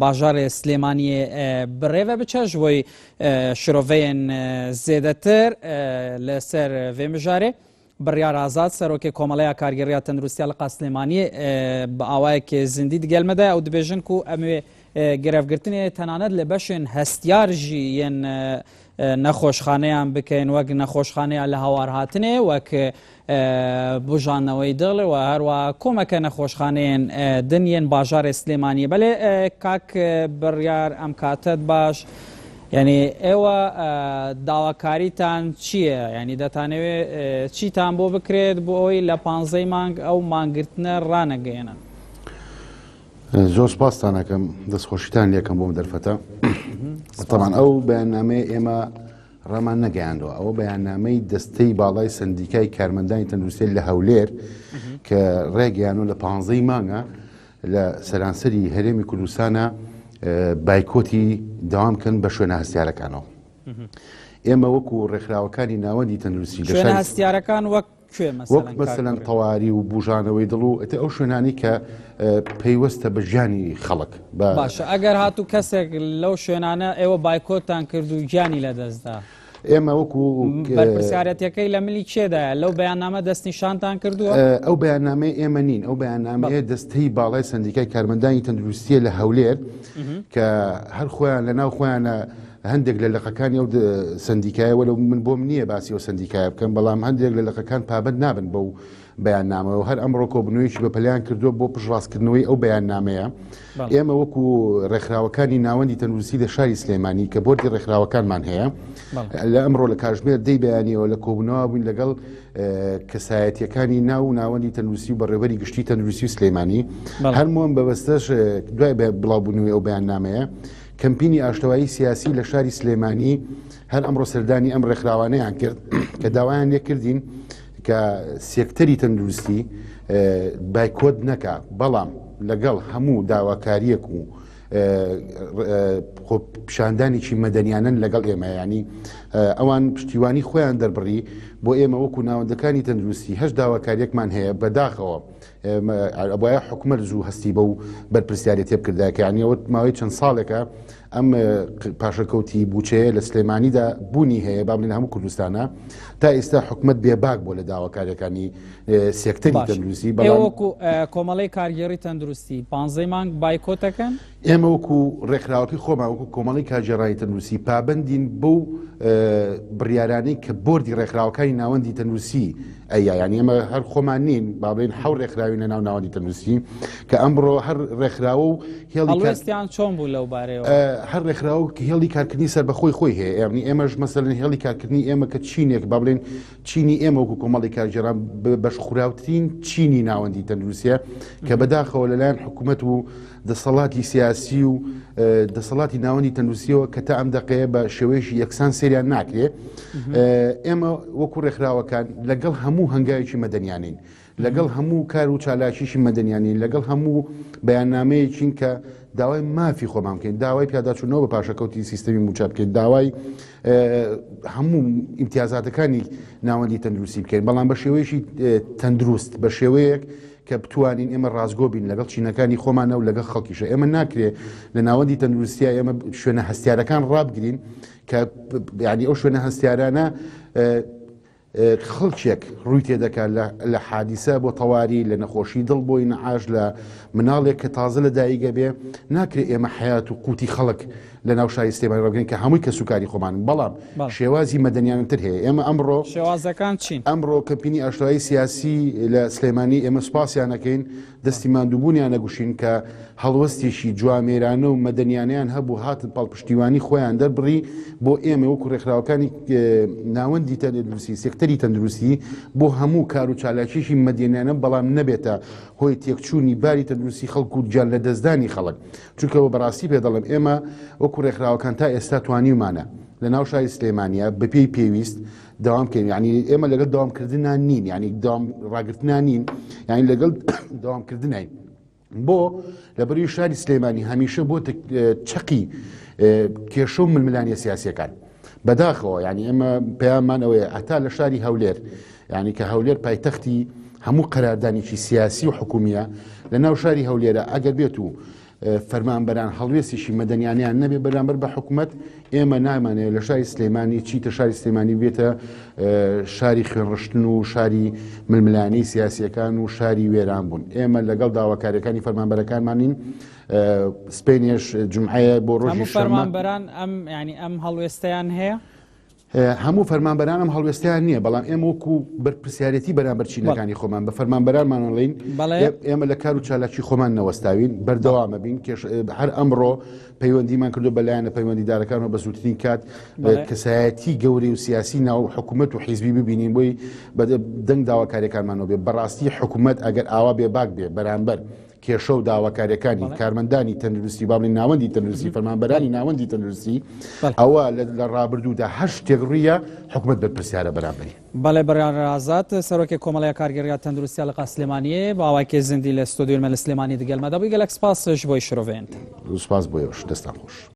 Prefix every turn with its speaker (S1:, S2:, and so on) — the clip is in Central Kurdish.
S1: باژارێ سلێمانیێ بڕێوە بچە ji bo şiroveyên zêdetir li ser vê mijarê biryar azad serokê Komeleya Kargeriya Tenduristiya li Qaslêmaniyê bi awayekê zindî digelme de ew dibêjin ku em ê girevgirtinê tenanet li beşên hestiyar jî yên nexweşxaneyan bikin wek nexweşxaneya li hawar hatinê wek bujaneweyî dixli we herwa komeke nexweşxaneyên din yên bajarê Slêmaniyê belê kak biryar em katet baş yani ewa dawakarîtan çi ye yani detanêwê çîtan bo bikirêt bo wî li 15 mang ew mangirtine ranegihînin.
S2: زۆر سپاستان ئەکەم دەستخۆشیتان لێکەم بۆم دەرفەتە طبعاً ئەو بەیاننامەیە ئێمە ڕێمان نەگەیاندەوە ئەوە بەیاننامەی دەستەی باڵای سندیکای کارمەندانی تەندروستی لە هەولێر کە ڕێگەیانەوە لە 15 مانگە لە سەرانسەری هەرێمی کوردستانە بایکۆتی داوام بکەن بە شوێنە هەستیارەکانەوە ئێمە وەکو ڕێکخراوەکانی ناوەندی تەندروستی
S1: شوێنە هەستیارەکان وەک
S2: وەک مەسەلەن تەواری و بوژانەوەی دڵ و ئەو شوێنانی کە پەیوەستە بە ژیانی خەڵک
S1: باشە ئەگەر هاتوو کەسێک لەو شوێنانە ئێوە بایکۆتان کرد و گیانی لەدەستدا
S2: ئێمە وەکو
S1: بەرپرسیارەتەکەی لە ملی کێدایە لەو بەیاننامە دەستنیشانتان کردووە
S2: ئەو بەیاننامەی ئێمە نین ئەو بەیاننامەیە دەستەی باڵای سندیکای کارمەندانی تەندروستیە لە هەولێر کە هەر خۆیان لەناو خۆیانە هەندێک لە لەقەکانی ئەو سندیکایە وەلو من بۆم نییە باسی ئەو سندیکایە بکەم بەڵام هەندێک لە لەقەکان پابەت نابن بەو بەیاننامەوە هەر ئەمڕۆ کۆبنەوەیکی بە پەلیان کردووە بۆ پشڕاستکردنەوەی ئەو بەیاننامەیە ئێمە وەکو ڕێکخراوەکانی ناوەندی تەندروستی لە شاری سلێمانی کە بۆردی ڕێکخراوەکانمان هەیە لە ئەمڕۆ لە کاتژمێر دەی بەیانیەوە لە کۆبنەوە بووین لەگەڵ کەسایەتیەکانی ناو و ناوەندی تەندروستی و بەڕێوەری گشتی تەندروستی و سلێمانی هەرمووان بەبەستەش دوای بڵاوبوونەوەی ئەو بەیاننامەیە کەمپینی ئاشتەوایی سیاسی لە شاری سلێمانی هەر ئەمڕۆ سەردانی ئەم ڕێکخراوانەیان کرد کە داوایان لێ کردین کە سێکتەری تەندروستی بایکۆت نەکا بەڵام لەگەڵ هەموو داواکاریەک و پیشاندانێکی مەدەنیانن لەگەڵ ئێمە ینی ئەوان پشتیوانی خۆیان دەربڕی بۆ ئێمە وەکو ناوەندەکانی تەندروستی هەش داواکاریەکمان هەیە بەداخەوە ئەوایە حکومەت زوو هەستی بە و بەرپرسیارەتی بکردای کە یانیەوە ماوەی چەند ساڵێکە ئەم پاشەکەوتی بووچەیە لە سلێمانیدا بوونی هەیە با بڵێن هەموو کوردستانە تا ئێستا حکومەت بێباک بۆ لە داواکاریەکانی سێکتەری تەندروستی
S1: وەکو کۆمەڵەی کارگێڕی تەندروستی 15 مانگ بایکۆتەکەن
S2: ئێمە وەکو ڕێکخراوەکەی خۆمان وەکو کۆمەڵی کارگێڕانی تەندروستی پابەندین بەو بڕیارانەی کە بۆردی ڕێکخراوەکانی ناوەندی تەندروستی ئەیە یانی ئێمە هەر خۆمان نین با بڵێن حەوت ڕێکخراوی لە ناو ناوەندی تەندروستی کە ئەمڕۆ هەر ڕێکخراوە و
S1: هێڵیستیان چۆن بوو لەو بارەوە
S2: هەر ڕێکخراوە هێڵی کارکردنی سەر بەخۆی خۆی هەیە یعنی ئێمەش مەسەلەن هێڵی کارکردنی ئێمە کە چینێک با بڵێن چینی ئێمە وەکو کۆمەڵی کارگێڕان بەشخوراوترین چینی ناوەندی تەندروستیە کە بەداخەوە لەلایەن حکوومەت و دەسەڵاتی سیاسی و دەسەڵاتی ناوەندی تەندروستیەوە کە تا ئەم دەقەیە بە شێوەیەشی یەکسان سێریان ناکرێت ئێمە وەکو ڕێکخراوەکان لەگەڵ هەموو هەنگاوێکی مەدەنیانین لەگەڵ هەموو کار و چالاکیشی مەدەنیانین لەگەڵ هەموو بەیاننامەیەکین کە داوای مافی خۆمان بکەین داوای پیاداچوونەوە بە پاشەکەوتی سیستەمی موچە بکەین داوای هەموو ئیمتیازاتەکانی ناوەندی تەندروستی بکەین بەڵام بە شێوەیەشی تەندروست بە شێوەیەک کە بتوانین ئێمە ڕازگۆ بین لەگەڵ چینەکانی خۆمانە و لەگەڵ خەڵکیشە ئێمە ناکرێت لە ناوەندی تەندروستیە ئێمە شوێنە هەستیارەکان ڕابگرین کە ینی ئەو شوێنە هەستیارانە خەڵکێک ڕووی تێدەکات لە حادیسە بۆ تەواری لە نەخۆشی دڵ بۆی نەعاش لە مناڵێک کە تازە لە دایگە بێ ناکرێت ئێمە حیات و قوتی خەڵک لە ناو شاری سلێمانی ڕابگرین کە هەمووی کە سوکاری خۆمان بەڵام شێوازی مەدەنیانتر هەیە ئێمە ئەمڕۆ
S1: شێوازەکان چین
S2: ئەمڕۆ کەمپینی ئاشتەوایی سیاسی لە سلێمانی ئێمە سوپاسیانەکەین دەستی ماندووبوونیان نەگوشین کە هەڵوەستێکی جوامێرانە و مەدەنیانیان هەبوو هاتن پاڵپشتیوانی خۆیان دەربڕی بۆ ئێمە وەکو ڕێکخراوەکانی ناوەندی تەندروستی سێکتەری تەندروستی بۆ هەموو کار و چالاکیشی مەدەنیانە بەڵام نەبێتە هۆی تێکچوونی باری تەندروستی خەڵک و گیان لە دەستدانی خەڵک چونکەوە بەڕاستی پێ دەڵێم ئێمە وەکو ڕێکخراوەکان تا ئێستا توانیمانە لە ناو شاری سلێمانیە بەپێی پێویست داوام بکەین ینی ئێمە لەگەڵ داوامکردنان نین ینی داوام ڕاگرتنان نین ینی لەگەڵ داوامکردنین بۆ لەبەروی شاری سلێمانی هەمیشە بۆ چەقی کێشە و ململانیە سیاسیەکان بەداخەوە ینی ئێمە پەیامان ئەوەیە ئەتا لە شاری هەولێر ینی کە هەولێر پایتەختی هەموو قەراردانێکی سیاسی و حکومیە لە ناو شاری هەولێرە ئەگەر بێت و فەرمانبەران هەڵوێستیشی مەدەنیانیان نەبێ بەرامبەر بە حکوومەت ئێمە نامانەیە لە شاری سلێمانی چیتە شاری سلێمانی بێتە شاری خوێنڕشتن و شاری ململانی سیاسیەکان و شاری وێران بوون. ئێمە لەگەڵ داواکاریەکانی فەرمانبەرەکانمانین سپێنیش جمعەیە بۆ ڕۆژی شەمە.
S1: فەرمانبەران ئەم هەڵوێستەیان هەیە؟
S2: هەموو فەرمانبەرانم هەڵوێستیان نییە، بەڵام ئێمە وەکو بەرپرسیارەتی بەرامبەر چینەکانی خۆمان بە فەرمانبەرانمانڵین ئێمە لە کار و چالاکی خۆمان نەوەستاوین، بەردەوامە بین هەر ئەمڕۆ پەیوەندیمان کردو بەلایەنە پەیوەندیدارەکانەوە بە زووترین کات کەسایەتی گەورەی و سیاسی ناو حکوومەت و حیزبی ببینین بۆی دەنگ داواکاریەکانمانەوە بێ. بەڕاستی حکوومەت ئەگەر ئاوا بێباک بێ بەرامبەر کێشە و داواکاریەکانی کارمەندانی تەندروستی باڵین ناوەندی تەندروستی فەرمانبەرانی ناوەندی تەندروستی ئەوە لە ڕابردوودا هەر شتێک ڕوویە حکوومەت بەرپرسیارە بەرامبەری.
S1: بەڵێ بەڕیار ئازاد سەرۆکی کۆمەڵەیە کارگەریە تەندروستیە لە قاسلێمانیە بە ئاواکێ زیندی لە ستۆدیۆ مە لە سلێمانی دەگەڵمەدا بووی گەلەک سپاس ژ بۆی شرۆڤێنت.
S2: سپاس بۆیەوەش دەستان خۆش.